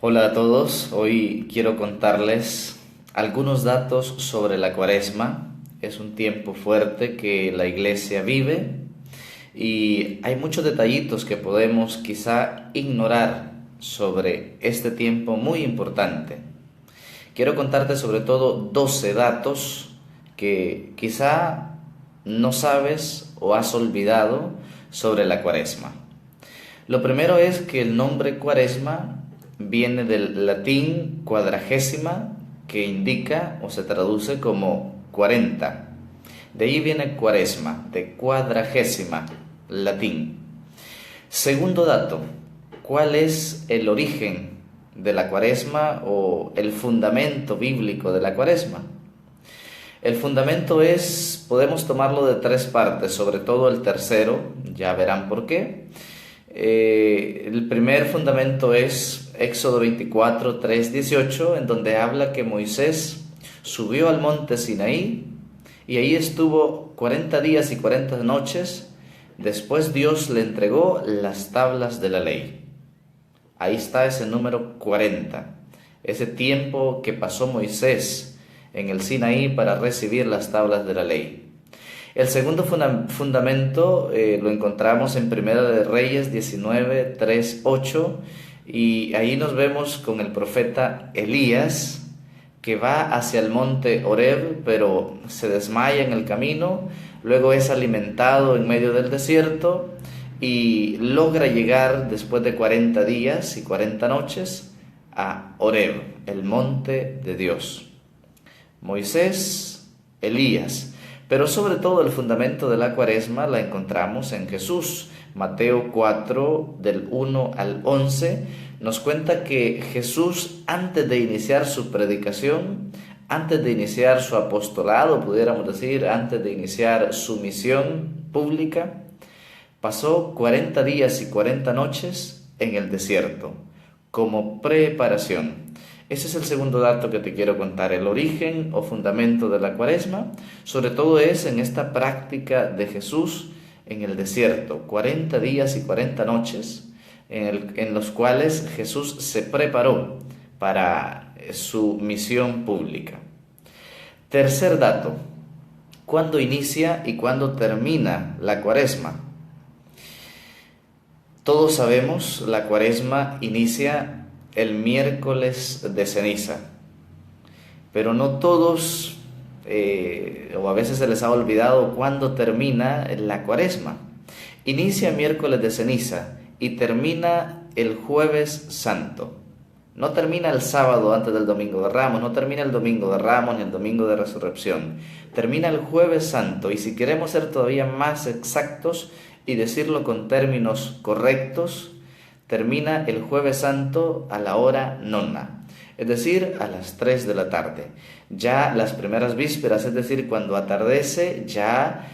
Hola a todos, hoy quiero contarles algunos datos sobre la Cuaresma. Es un tiempo fuerte que la iglesia vive y hay muchos detallitos que podemos quizá ignorar sobre este tiempo muy importante. Quiero contarte sobre todo 12 datos que quizá no sabes o has olvidado sobre la Cuaresma. Lo primero es que el nombre Cuaresma viene del latín cuadragésima, que indica o se traduce como 40. De ahí viene Cuaresma, de cuadragésima, latín. Segundo dato, ¿cuál es el origen de la Cuaresma o el fundamento bíblico de la Cuaresma? El fundamento podemos tomarlo de tres partes, sobre todo el tercero, ya verán por qué. El primer fundamento es Éxodo 24, 3, 18, en donde habla que Moisés subió al monte Sinaí y ahí estuvo 40 días y 40 noches. Después Dios le entregó las tablas de la ley. Ahí está ese número 40, ese tiempo que pasó Moisés en el Sinaí para recibir las tablas de la ley. El segundo fundamento lo encontramos en Primera de Reyes 19, 3, 8, y ahí nos vemos con el profeta Elías, que va hacia el monte Horeb, pero se desmaya en el camino, luego es alimentado en medio del desierto y logra llegar después de 40 días y 40 noches a Horeb, el monte de Dios. Moisés, Elías. Pero sobre todo el fundamento de la Cuaresma la encontramos en Jesús. Mateo 4, del 1 al 11, nos cuenta que Jesús, antes de iniciar su predicación, antes de iniciar su apostolado, pudiéramos decir, antes de iniciar su misión pública, pasó 40 días y 40 noches en el desierto, como preparación. Ese es el segundo dato que te quiero contar, el origen o fundamento de la Cuaresma, sobre todo es en esta práctica de Jesús en el desierto, 40 días y 40 noches en los cuales Jesús se preparó para su misión pública. Tercer dato, ¿cuándo inicia y cuándo termina la Cuaresma? Todos sabemos, la Cuaresma inicia el miércoles de ceniza, pero no todos, o a veces se les ha olvidado cuándo termina la Cuaresma. Inicia miércoles de ceniza y termina el jueves santo. No termina el sábado antes del domingo de Ramos, no termina el domingo de Ramos ni el domingo de Resurrección. Termina el jueves santo, y si queremos ser todavía más exactos y decirlo con términos correctos, termina el jueves santo a la hora nona, es decir, a las 3 de la tarde. Ya las primeras vísperas, es decir, cuando atardece, ya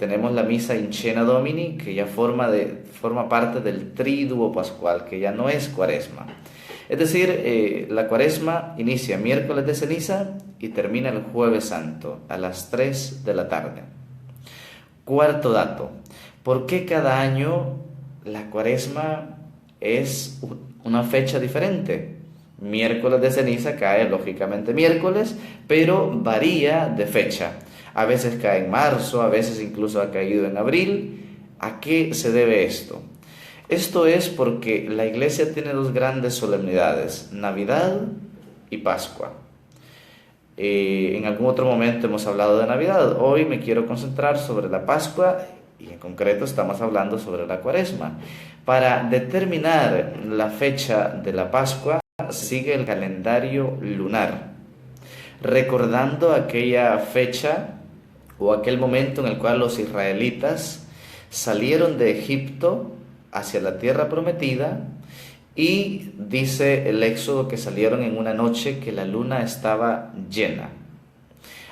tenemos la misa in cena Domini, que ya forma parte del triduo pascual, que ya no es Cuaresma. Es decir, la Cuaresma inicia miércoles de ceniza y termina el jueves santo a las 3 de la tarde. Cuarto dato, ¿por qué cada año la Cuaresma es una fecha diferente? Miércoles de ceniza cae lógicamente miércoles, pero varía de fecha. A veces cae en marzo, a veces incluso ha caído en abril. ¿A qué se debe esto? Esto es porque la iglesia tiene dos grandes solemnidades, Navidad y Pascua. En algún otro momento hemos hablado de Navidad. Hoy me quiero concentrar sobre la Pascua y en concreto estamos hablando sobre la Cuaresma. Para determinar la fecha de la Pascua sigue el calendario lunar, recordando aquella fecha o aquel momento en el cual los israelitas salieron de Egipto hacia la tierra prometida, y dice el Éxodo que salieron en una noche que la luna estaba llena.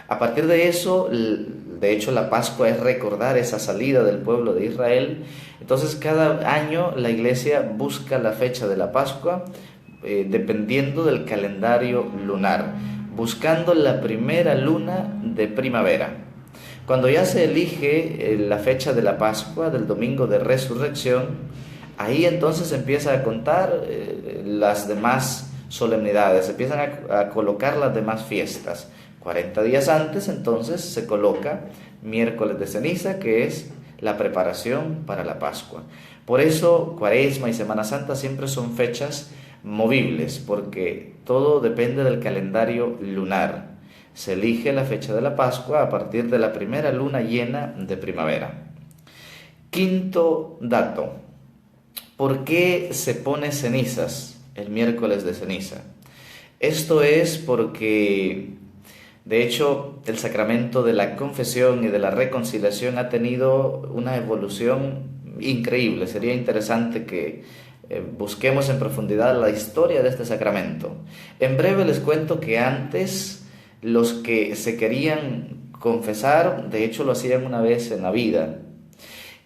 A partir de eso, de hecho la Pascua es recordar esa salida del pueblo de Israel. Entonces cada año la iglesia busca la fecha de la Pascua dependiendo del calendario lunar, buscando la primera luna de primavera. Cuando ya se elige la fecha de la Pascua, del domingo de Resurrección, Ahí entonces se empieza a contar las demás solemnidades, se empiezan a colocar las demás fiestas. 40 días antes entonces se coloca miércoles de ceniza, que es la preparación para la Pascua. Por eso Cuaresma y Semana Santa siempre son fechas movibles, porque todo depende del calendario lunar. Se elige la fecha de la Pascua a partir de la primera luna llena de primavera. Quinto dato: ¿por qué se pone cenizas el miércoles de ceniza? Esto es porque, de hecho, el sacramento de la confesión y de la reconciliación ha tenido una evolución increíble. Sería interesante que busquemos en profundidad la historia de este sacramento. En breve les cuento que antes los que se querían confesar, de hecho lo hacían una vez en la vida,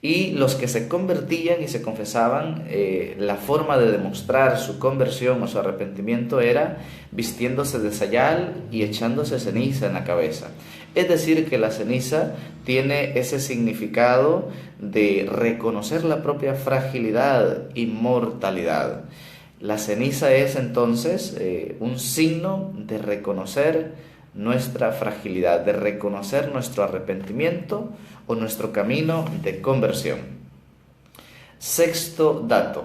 y los que se convertían y se confesaban, la forma de demostrar su conversión o su arrepentimiento era vistiéndose de sayal y echándose ceniza en la cabeza. Es decir, que la ceniza tiene ese significado de reconocer la propia fragilidad y mortalidad. La ceniza es entonces un signo de reconocer nuestra fragilidad, de reconocer nuestro arrepentimiento o nuestro camino de conversión. Sexto dato: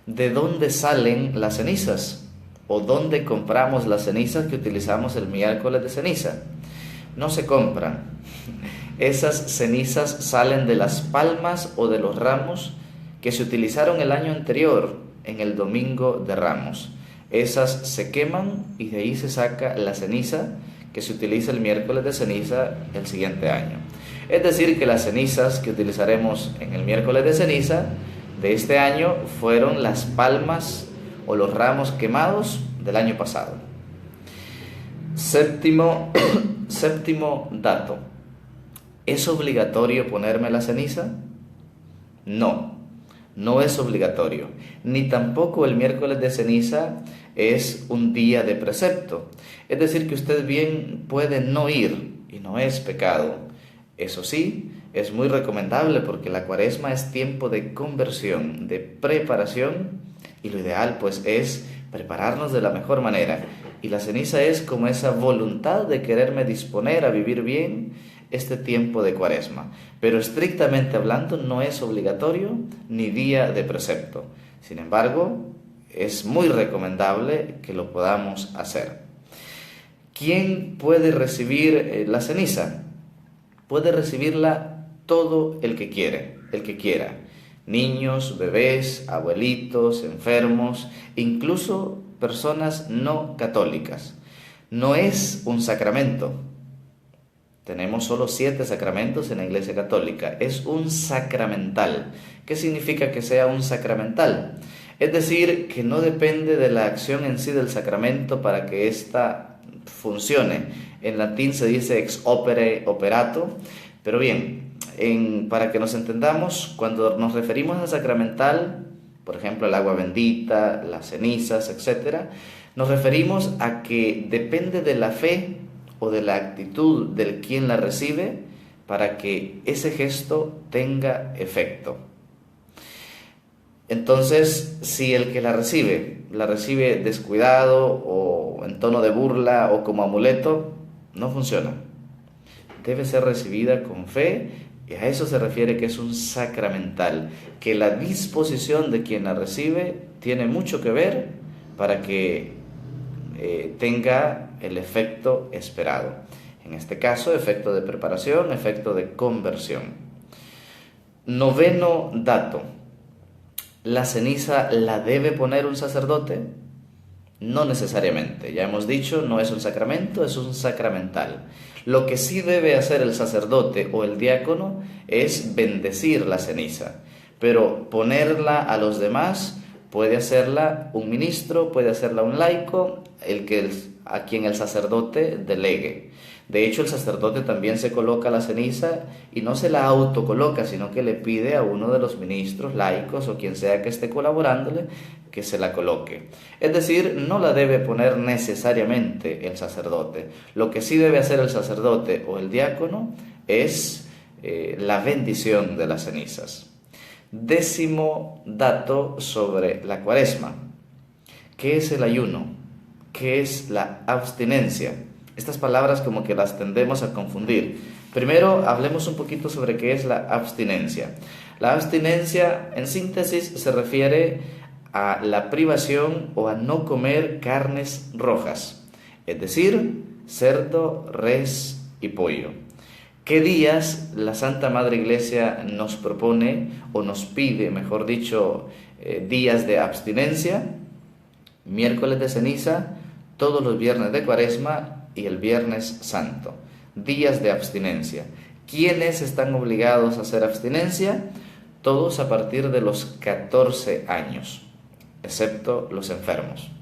¿de dónde salen las cenizas? ¿O dónde compramos las cenizas que utilizamos el miércoles de ceniza? No se compran. Esas cenizas salen de las palmas o de los ramos que se utilizaron el año anterior en el Domingo de Ramos. Esas se queman y de ahí se saca la ceniza que se utiliza el miércoles de ceniza el siguiente año. Es decir, que las cenizas que utilizaremos en el miércoles de ceniza de este año fueron las palmas o los ramos quemados del año pasado. Séptimo dato: ¿es obligatorio ponerme la ceniza? No, no es obligatorio, ni tampoco el miércoles de ceniza es un día de precepto. Es decir, que usted bien puede no ir y no es pecado. Eso sí, es muy recomendable porque la Cuaresma es tiempo de conversión, de preparación, y lo ideal pues es prepararnos de la mejor manera. Y la ceniza es como esa voluntad de quererme disponer a vivir bien este tiempo de Cuaresma. Pero estrictamente hablando no es obligatorio ni día de precepto. Sin embargo, es muy recomendable que lo podamos hacer. ¿Quién puede recibir la ceniza? Puede recibirla todo el que quiera. Niños, bebés, abuelitos, enfermos, incluso personas no católicas. No es un sacramento. Tenemos solo 7 sacramentos en la Iglesia Católica. Es un sacramental. ¿Qué significa que sea un sacramental? Es decir, que no depende de la acción en sí del sacramento para que ésta funcione. En latín se dice ex opere operato. Pero bien, para que nos entendamos, cuando nos referimos a sacramental, por ejemplo, el agua bendita, las cenizas, etc., nos referimos a que depende de la fe o de la actitud del quien la recibe para que ese gesto tenga efecto. Entonces, si el que la recibe descuidado o en tono de burla o como amuleto, no funciona. Debe ser recibida con fe, y a eso se refiere que es un sacramental, que la disposición de quien la recibe tiene mucho que ver para que tenga el efecto esperado. En este caso, efecto de preparación, efecto de conversión. Noveno dato: ¿la ceniza la debe poner un sacerdote? No necesariamente. Ya hemos dicho, no es un sacramento, es un sacramental. Lo que sí debe hacer el sacerdote o el diácono es bendecir la ceniza, pero ponerla a los demás puede hacerla un ministro, puede hacerla un laico, a quien el sacerdote delegue. De hecho, el sacerdote también se coloca la ceniza y no se la autocoloca, sino que le pide a uno de los ministros, laicos o quien sea que esté colaborándole, que se la coloque. Es decir, no la debe poner necesariamente el sacerdote. Lo que sí debe hacer el sacerdote o el diácono es la bendición de las cenizas. Décimo dato sobre la Cuaresma. ¿Qué es el ayuno? ¿Qué es la abstinencia? Estas palabras como que las tendemos a confundir. Primero, hablemos un poquito sobre qué es la abstinencia. La abstinencia, en síntesis, se refiere a la privación o a no comer carnes rojas, es decir, cerdo, res y pollo. ¿Qué días la Santa Madre Iglesia nos propone o nos pide, mejor dicho, días de abstinencia? Miércoles de ceniza, todos los viernes de Cuaresma y el Viernes Santo. Días de abstinencia. ¿Quiénes están obligados a hacer abstinencia? Todos a partir de los 14 años, excepto los enfermos.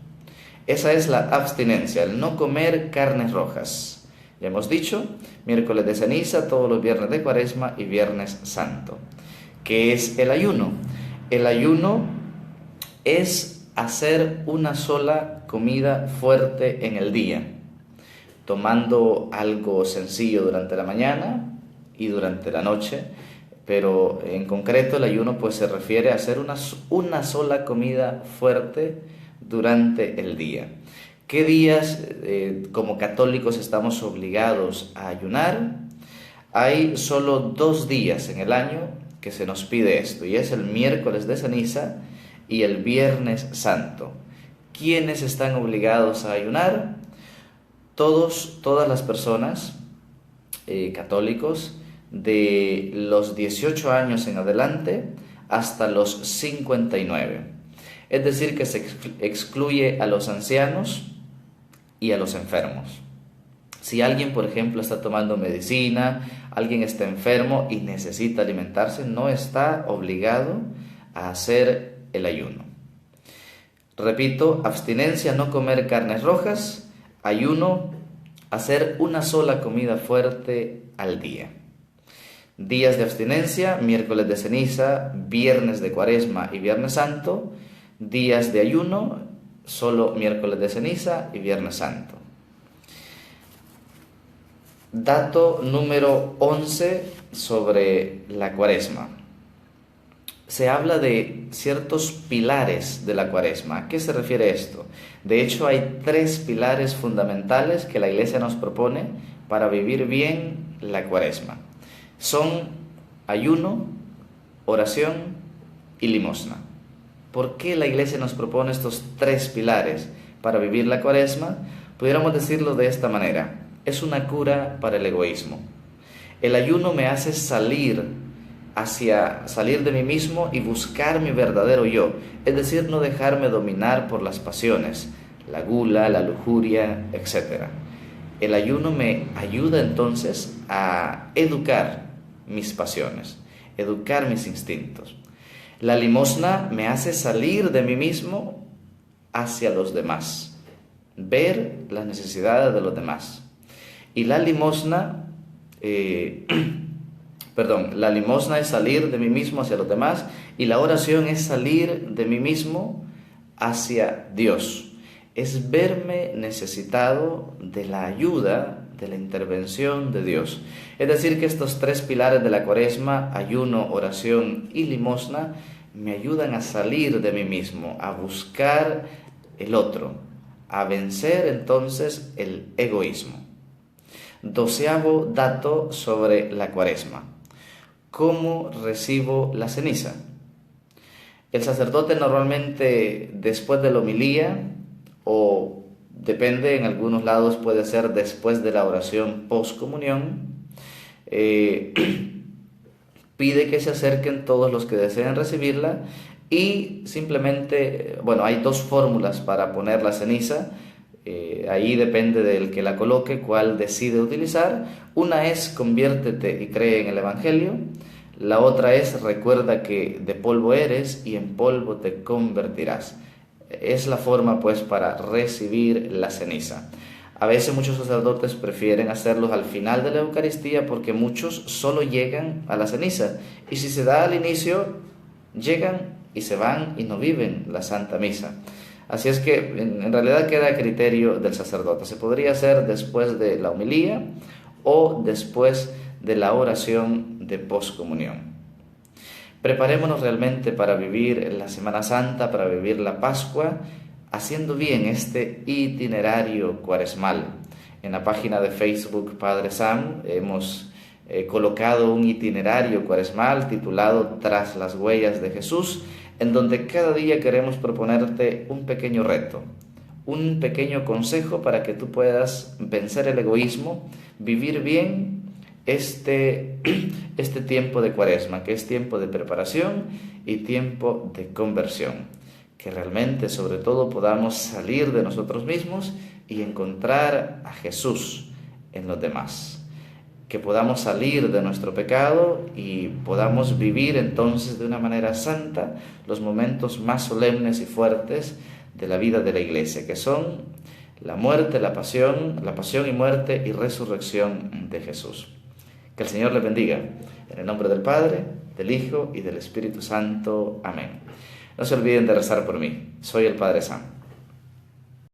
Esa es la abstinencia, el no comer carnes rojas. Ya hemos dicho, miércoles de ceniza, todos los viernes de Cuaresma y Viernes Santo. ¿Qué es el ayuno? El ayuno es hacer una sola comida fuerte en el día, tomando algo sencillo durante la mañana y durante la noche, pero en concreto el ayuno pues se refiere a hacer una sola comida fuerte durante el día. ¿Qué días como católicos estamos obligados a ayunar? Hay solo 2 días en el año que se nos pide esto, y es el miércoles de ceniza y el Viernes Santo. ¿Quiénes están obligados a ayunar? Todas las personas católicos de los 18 años en adelante hasta los 59. Es decir, que se excluye a los ancianos y a los enfermos. Si alguien, por ejemplo, está tomando medicina, alguien está enfermo y necesita alimentarse, no está obligado a hacer el ayuno. Repito, abstinencia, no comer carnes rojas; ayuno, hacer una sola comida fuerte al día. Días de abstinencia: miércoles de ceniza, viernes de Cuaresma y Viernes Santo. Días de ayuno: solo miércoles de ceniza y Viernes Santo. Dato número 11 sobre la Cuaresma. Se habla de ciertos pilares de la Cuaresma. ¿A qué se refiere esto? De hecho, hay 3 pilares fundamentales que la Iglesia nos propone para vivir bien la Cuaresma. Son ayuno, oración y limosna. ¿Por qué la Iglesia nos propone estos 3 pilares para vivir la Cuaresma? Pudiéramos decirlo de esta manera: es una cura para el egoísmo. El ayuno me hace salir de mí mismo y buscar mi verdadero yo, es decir, no dejarme dominar por las pasiones, la gula, la lujuria, etc. El ayuno me ayuda entonces a educar mis pasiones, educar mis instintos. La limosna me hace salir de mí mismo hacia los demás, ver las necesidades de los demás. Y la limosna es salir de mí mismo hacia los demás, y la oración es salir de mí mismo hacia Dios. Es verme necesitado de la ayuda, de la intervención de Dios. Es decir, que estos 3 pilares de la Cuaresma, ayuno, oración y limosna, me ayudan a salir de mí mismo, a buscar el otro, a vencer entonces el egoísmo. 12º dato sobre la Cuaresma. ¿Cómo recibo la ceniza? El sacerdote normalmente después de la homilía, o depende, en algunos lados puede ser después de la oración postcomunión, pide que se acerquen todos los que deseen recibirla, y simplemente, hay 2 fórmulas para poner la ceniza. Ahí depende del que la coloque cuál decide utilizar. Una es: conviértete y cree en el Evangelio. La otra es: recuerda que de polvo eres y en polvo te convertirás. Es la forma pues para recibir la ceniza. A veces muchos sacerdotes prefieren hacerlos al final de la Eucaristía, porque muchos solo llegan a la ceniza, y si se da al inicio, llegan y se van y no viven la Santa Misa. Así es que en realidad queda a criterio del sacerdote. Se podría hacer después de la homilía o después de la oración de poscomunión. Preparémonos realmente para vivir la Semana Santa, para vivir la Pascua, haciendo bien este itinerario cuaresmal. En la página de Facebook Padre Sam hemos colocado un itinerario cuaresmal titulado Tras las huellas de Jesús, en donde cada día queremos proponerte un pequeño reto, un pequeño consejo para que tú puedas vencer el egoísmo, vivir bien este tiempo de Cuaresma, que es tiempo de preparación y tiempo de conversión. Que realmente, sobre todo, podamos salir de nosotros mismos y encontrar a Jesús en los demás. Que podamos salir de nuestro pecado y podamos vivir entonces de una manera santa los momentos más solemnes y fuertes de la vida de la Iglesia, que son la muerte, la pasión y muerte y resurrección de Jesús. Que el Señor les bendiga. En el nombre del Padre, del Hijo y del Espíritu Santo. Amén. No se olviden de rezar por mí. Soy el Padre Sam.